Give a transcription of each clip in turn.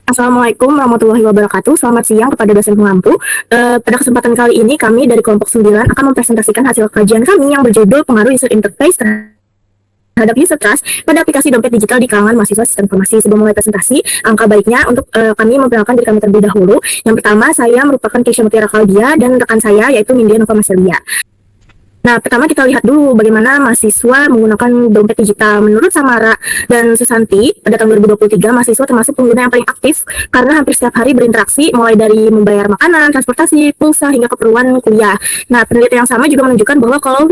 Assalamualaikum warahmatullahi wabarakatuh. Selamat siang kepada dosen pengampu. Pada kesempatan kali ini kami dari kelompok 9 akan mempresentasikan hasil kajian kami yang berjudul pengaruh user interface terhadap user trust pada aplikasi dompet digital di kalangan mahasiswa sistem informasi. Sebelum mulai presentasi, angka baiknya untuk kami memperkenalkan diri kami terlebih dahulu. Yang pertama, saya merupakan Keisha Mutiara Kaldia dan rekan saya yaitu Nindya Nova Maselia. Nah, pertama kita lihat dulu bagaimana mahasiswa menggunakan dompet digital. Menurut Samara dan Susanti, pada tahun 2023, mahasiswa termasuk pengguna yang paling aktif karena hampir setiap hari berinteraksi, mulai dari membayar makanan, transportasi, pulsa, hingga keperluan kuliah. Nah, penelitian yang sama juga menunjukkan bahwa kalau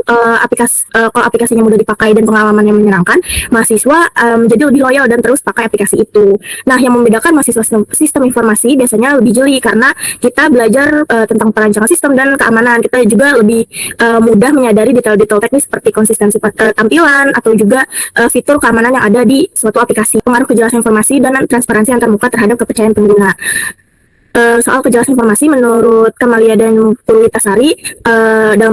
aplikasinya mudah dipakai dan pengalamannya menyenangkan, mahasiswa menjadi lebih loyal dan terus pakai aplikasi itu. Nah, yang membedakan mahasiswa sistem informasi biasanya lebih jeli karena kita belajar tentang perancangan sistem dan keamanan. Kita juga lebih mudah menyadari detail-detail teknis seperti konsistensi tampilan atau juga fitur keamanan yang ada di suatu aplikasi. Pengaruh kejelasan informasi dan transparansi antarmuka terhadap kepercayaan pengguna. Soal kejelasan informasi, menurut Kamalia dan Purwitasari, dalam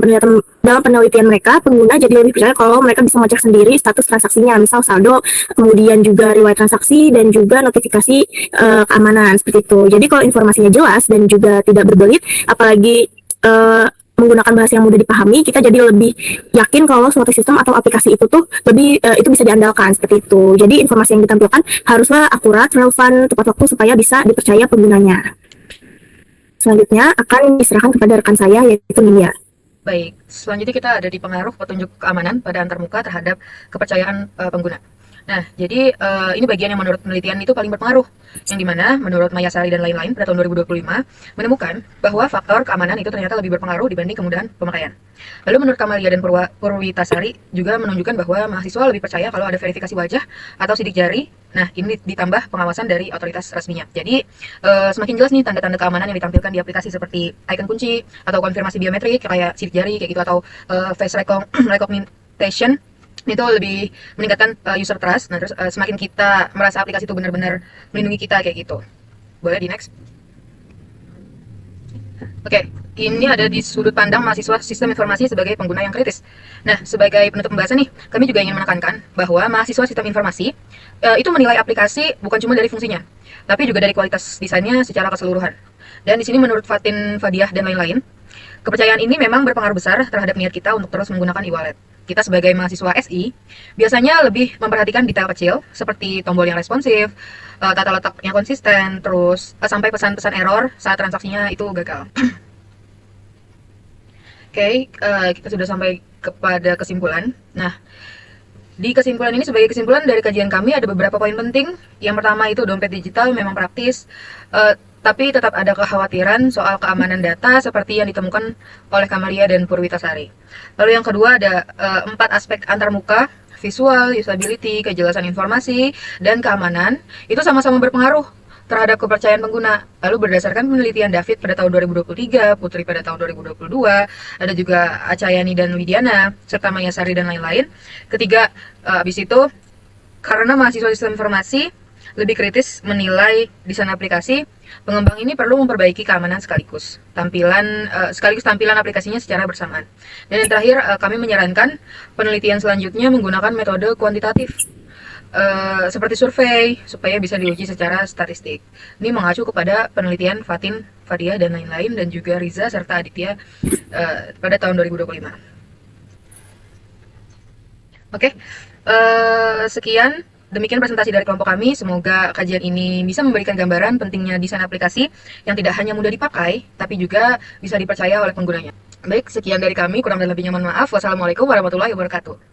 penelitian mereka, pengguna jadi lebih percaya kalau mereka bisa mengecek sendiri status transaksinya, misal saldo, kemudian juga riwayat transaksi, dan juga notifikasi keamanan, seperti itu. Jadi kalau informasinya jelas dan juga tidak berbelit, apalagi menggunakan bahasa yang mudah dipahami, kita jadi lebih yakin kalau suatu sistem atau aplikasi itu tuh itu bisa diandalkan, seperti itu. Jadi informasi yang ditampilkan haruslah akurat, relevan, tepat waktu supaya bisa dipercaya penggunanya. Selanjutnya akan diserahkan kepada rekan saya yaitu Nindya. Baik, selanjutnya kita ada di pengaruh petunjuk keamanan pada antarmuka terhadap kepercayaan pengguna. Nah, jadi ini bagian yang menurut penelitian itu paling berpengaruh, yang dimana menurut Mayasari dan lain-lain pada tahun 2025 menemukan bahwa faktor keamanan itu ternyata lebih berpengaruh dibanding kemudahan pemakaian. Lalu menurut Kamalia dan Purwitasari juga menunjukkan bahwa mahasiswa lebih percaya kalau ada verifikasi wajah atau sidik jari. Nah, ini ditambah pengawasan dari otoritas resminya. Jadi semakin jelas nih tanda-tanda keamanan yang ditampilkan di aplikasi seperti icon kunci atau konfirmasi biometrik kayak sidik jari kayak gitu, atau face recognition itu lebih meningkatkan user trust. Nah, terus semakin kita merasa aplikasi itu benar-benar melindungi kita kayak gitu. Boleh di next. Oke, ini ada di sudut pandang mahasiswa sistem informasi sebagai pengguna yang kritis. Nah, sebagai penutup pembahasan nih, kami juga ingin menekankan bahwa mahasiswa sistem informasi itu menilai aplikasi bukan cuma dari fungsinya, tapi juga dari kualitas desainnya secara keseluruhan. Dan di sini menurut Fatin, Fadiah, dan lain-lain, kepercayaan ini memang berpengaruh besar terhadap niat kita untuk terus menggunakan e-wallet. Kita sebagai mahasiswa SI biasanya lebih memperhatikan detail kecil seperti tombol yang responsif, tata letak yang konsisten, terus sampai pesan-pesan error saat transaksinya itu gagal. Oke, kita sudah sampai kepada kesimpulan. Nah, di kesimpulan ini, sebagai kesimpulan dari kajian kami, ada beberapa poin penting. Yang pertama itu dompet digital memang praktis, tapi tetap ada kekhawatiran soal keamanan data seperti yang ditemukan oleh Kamalia dan Purwitasari. Lalu yang kedua ada 4 aspek antarmuka: visual, usability, kejelasan informasi, dan keamanan. Itu sama-sama berpengaruh terhadap kepercayaan pengguna. Lalu berdasarkan penelitian David pada tahun 2023, Putri pada tahun 2022, ada juga Acayani dan Widiana, serta Mayasari dan lain-lain. Ketiga, habis itu, karena mahasiswa sistem informasi lebih kritis menilai desain aplikasi, pengembang ini perlu memperbaiki keamanan sekaligus tampilan aplikasinya secara bersamaan. Dan yang terakhir, kami menyarankan penelitian selanjutnya menggunakan metode kuantitatif seperti survei supaya bisa diuji secara statistik. Ini mengacu kepada penelitian Fatin, Fadiah, dan lain-lain, dan juga Riza serta Aditya pada tahun 2025. Oke, sekian. Demikian presentasi dari kelompok kami. Semoga kajian ini bisa memberikan gambaran pentingnya desain aplikasi yang tidak hanya mudah dipakai, tapi juga bisa dipercaya oleh penggunanya. Baik, sekian dari kami. Kurang dan lebihnya mohon maaf. Wassalamualaikum warahmatullahi wabarakatuh.